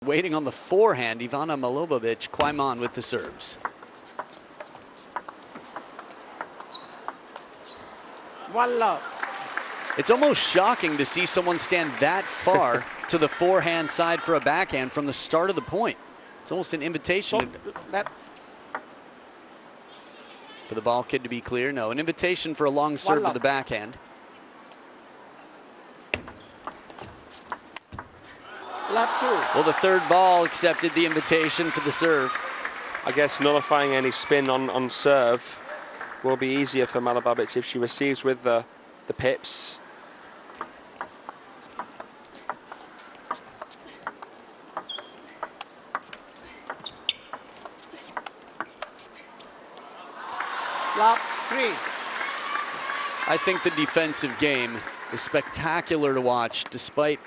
Waiting on the forehand, Ivana Malobabic, Kuai with the serves. One love. It's almost shocking to see someone stand that far to the forehand side for a backhand from the start of the point. It's almost an invitation for the ball kid to be clear. No, an invitation for a long serve to the backhand. Love two. Well, the third ball accepted the invitation for the serve. I guess nullifying any spin on serve will be easier for Malobabic if she receives with the pips. Love three. I think the defensive game is spectacular to watch, despite,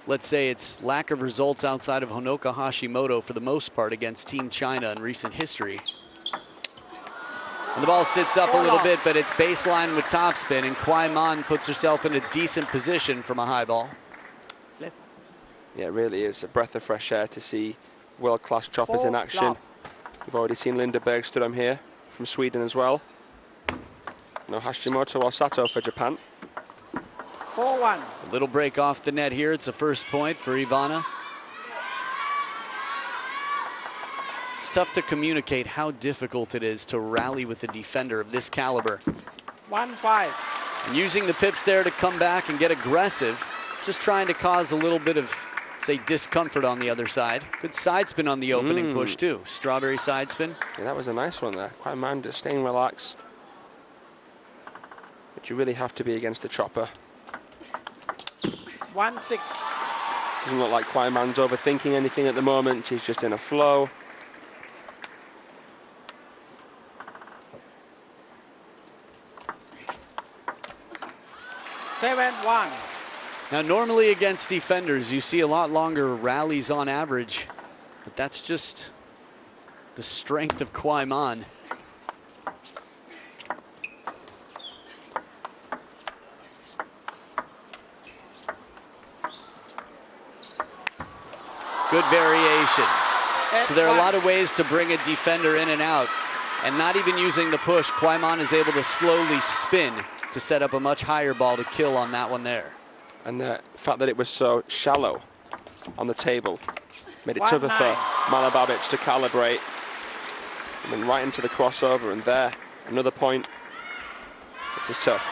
let's say, its lack of results outside of Honoka Hashimoto for the most part against Team China in recent history. And the ball sits up a little bit, but it's baseline with topspin, and Kuai puts herself in a decent position from a high ball. Yeah, it really is a breath of fresh air to see world-class choppers in action. We've already seen Linda Bergström here from Sweden as well. No Hashimoto or Sato for Japan. 4-1. A little break off the net here. It's a first point for Ivana. It's tough to communicate how difficult it is to rally with a defender of this caliber. 1-5. And using the pips there to come back and get aggressive, just trying to cause a little bit of, say, discomfort on the other side. Good side spin on the opening push too. Strawberry side spin. Yeah, that was a nice one there. Kuai just staying relaxed. But you really have to be against the chopper. 1-6. Doesn't look like Kuai overthinking anything at the moment. She's just in a flow. Seven, 1. Now, normally against defenders, you see a lot longer rallies on average, but that's just the strength of Kuai. Good variation. So there are a lot of ways to bring a defender in and out, and not even using the push, Kuai is able to slowly spin to set up a much higher ball to kill on that one there. And the fact that it was so shallow on the table made it tougher for Malobabic to calibrate. And then right into the crossover, and there, another point. This is tough.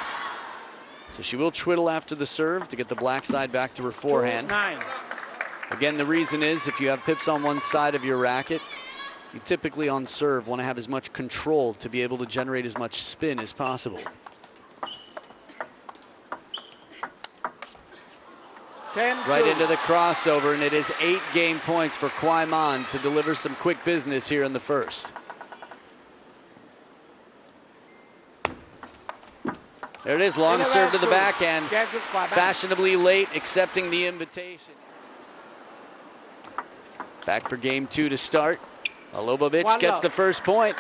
So she will twiddle after the serve to get the black side back to her forehand. 2-9. Again, the reason is if you have pips on one side of your racket, you typically on serve want to have as much control to be able to generate as much spin as possible. 10-2. Right into the crossover, and it is 8 game points for Kuai to deliver some quick business here in the first. There it is, long serve to the backhand. Fashionably late, accepting the invitation. Back for game 2 to start. Malobabic gets the first point.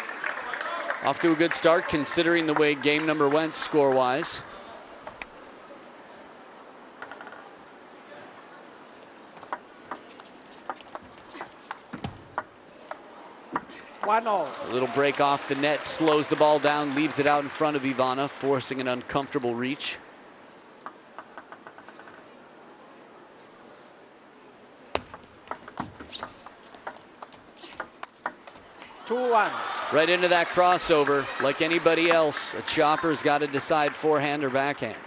Off to a good start considering the way game number went score-wise. A little break off the net, slows the ball down, leaves it out in front of Ivana, forcing an uncomfortable reach. Right into that crossover. Like anybody else, a chopper's got to decide forehand or backhand.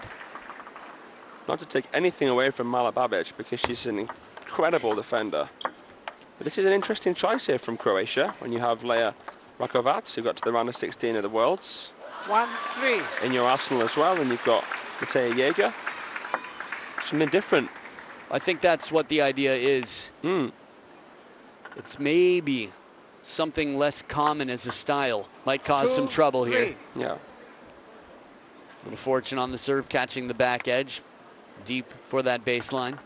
Not to take anything away from Malobabic, because she's an incredible defender. But this is an interesting choice here from Croatia when you have Leia Rakovac, who got to the round of 16 of the Worlds. 1-3. In your arsenal as well, and you've got Mattea Jaeger. Something different. I think that's what the idea is. It's maybe something less common as a style. Might cause some trouble here. Yeah. A little fortune on the serve, catching the back edge. Deep for that baseline.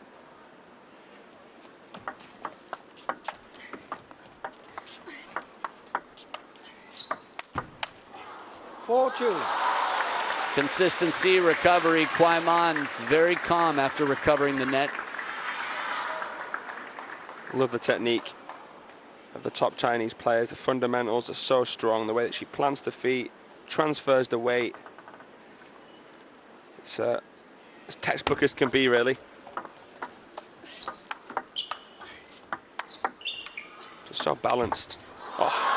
Consistency, recovery. Kuai very calm after recovering the net. Love the technique of the top Chinese players. The fundamentals are so strong. The way that she plants the feet, transfers the weight. It's as textbook as can be, really. Just so balanced. Oh.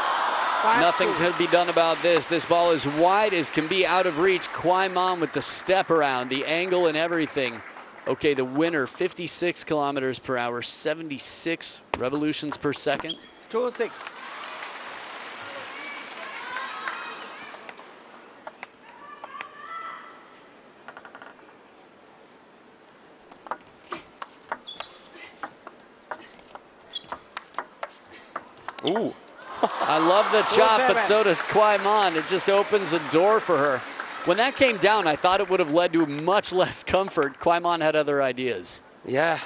Nothing can be done about this. This ball is wide as can be, out of reach. Kuai Man with the step around, the angle and everything. Okay, the winner, 56 kilometers per hour, 76 revolutions per second. 2-6. Ooh. I love the chop, but so does Kuai Man. It just opens a door for her. When that came down, I thought it would have led to much less comfort. Kuai Man had other ideas. Yeah.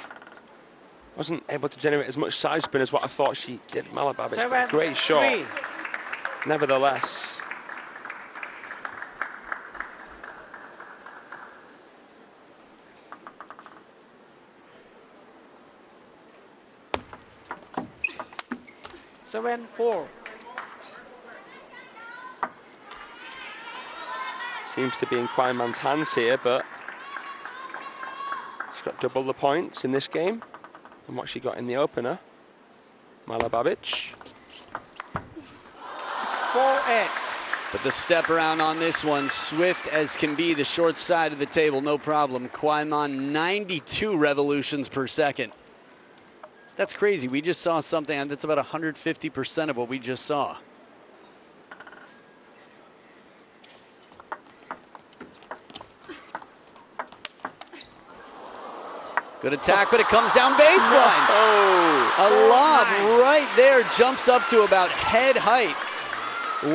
Wasn't able to generate as much side spin as what I thought she did. Malobabic, great shot. 3. Nevertheless. 7-4. Seems to be in Kuai Man's hands here, but she's got double the points in this game than what she got in the opener. Malobabic. 4-8. But the step around on this one, swift as can be, the short side of the table, no problem. Kuai Man, 92 revolutions per second. That's crazy. We just saw something that's about 150% of what we just saw. Good attack, but it comes down baseline. Oh. A lob right there, jumps up to about head height.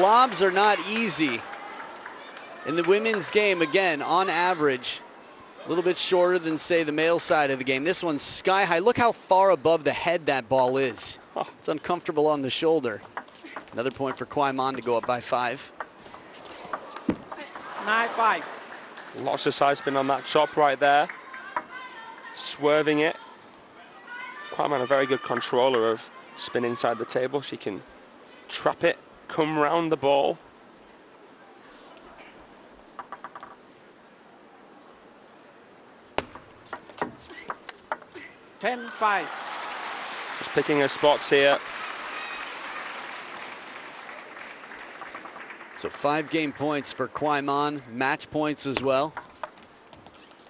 Lobs are not easy. In the women's game, again, on average, a little bit shorter than, say, the male side of the game. This one's sky high. Look how far above the head that ball is. It's uncomfortable on the shoulder. Another point for Kuai Man to go up by 5. 9-5. Lots of side spin on that chop right there. Swerving it. Kuai Man, a very good controller of spin inside the table. She can trap it, come round the ball. 10-5. Just picking her spots here. So 5 game points for Kuai Man, match points as well.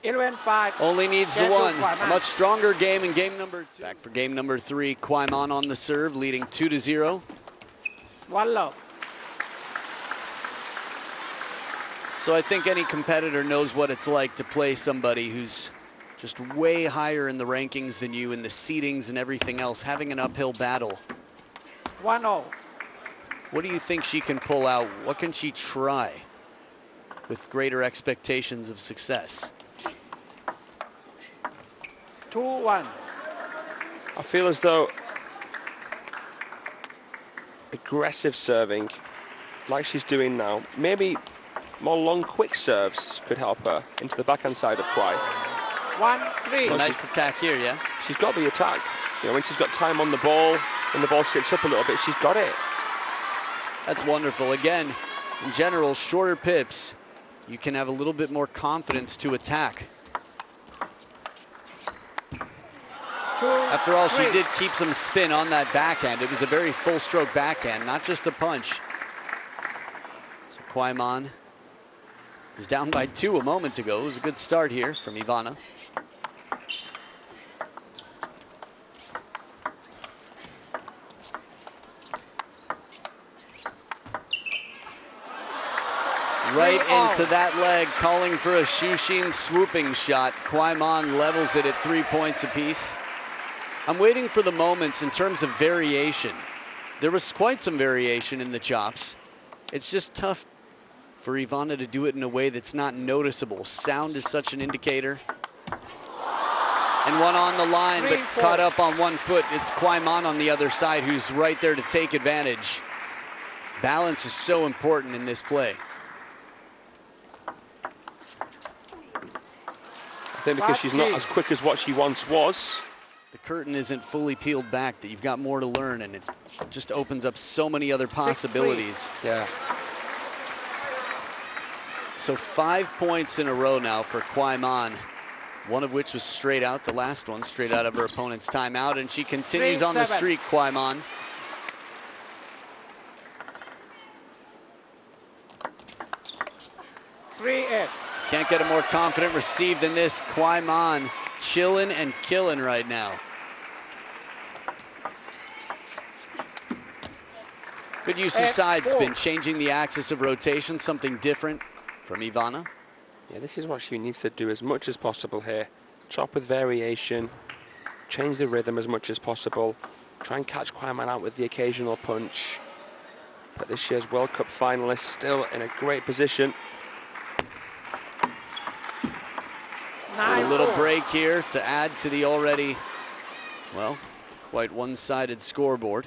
11-5. Only needs the Chengdu, one. Kuai A Man. much stronger game in game number 2. Back for game number 3, Kuai Man on the serve, leading 2-0. 1 love. So I think any competitor knows what it's like to play somebody who's just way higher in the rankings than you, in the seedings and everything else, having an uphill battle. 1-0. What do you think she can pull out? What can she try with greater expectations of success? 2-1. I feel as though aggressive serving, like she's doing now, maybe more long, quick serves could help her into the backhand side of Kuai. 1-3. Nice attack here, yeah? She's got the attack. You know, when she's got time on the ball, when the ball sits up a little bit, she's got it. That's wonderful. Again, in general, shorter pips, you can have a little bit more confidence to attack. 2, After all, she 3. did keep some spin on that backhand. It was a very full stroke backhand, not just a punch. So Kuai Man was down by 2 a moment ago. It was a good start here from Ivana. Right into that leg, calling for a Shushin swooping shot. Kuai Man levels it at 3 points apiece. I'm waiting for the moments in terms of variation. There was quite some variation in the chops. It's just tough for Ivana to do it in a way that's not noticeable. Sound is such an indicator. And one on the line, but caught up on 1 foot. It's Kuai Man on the other side who's right there to take advantage. Balance is so important in this play. I think because she's not as quick as what she once was. The curtain isn't fully peeled back, that you've got more to learn, and it just opens up so many other possibilities. Yeah. So 5 points in a row now for Kuai, one of which was straight out, the last one straight out of her opponent's timeout, and she continues on the streak, Kuai. 3-8. Can't get a more confident receive than this. Kuai chilling and killing right now. Good use of side spin, changing the axis of rotation, something different from Ivana. Yeah, this is what she needs to do as much as possible here. Chop with variation, change the rhythm as much as possible, try and catch Kuai out with the occasional punch. But this year's World Cup finalist still in a great position. And a little break here to add to the already, well, quite one-sided scoreboard.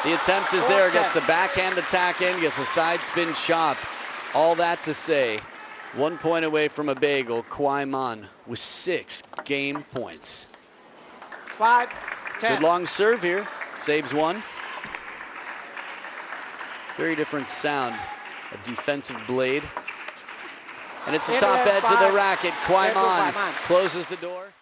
The attempt is there, gets the backhand attack in, gets a side spin chop. All that to say, 1 point away from a bagel, Kuai with 6 game points. 5-10. Good long serve here, saves one. Very different sound, a defensive blade. And it's the top edge of the racket. Kuai closes the door.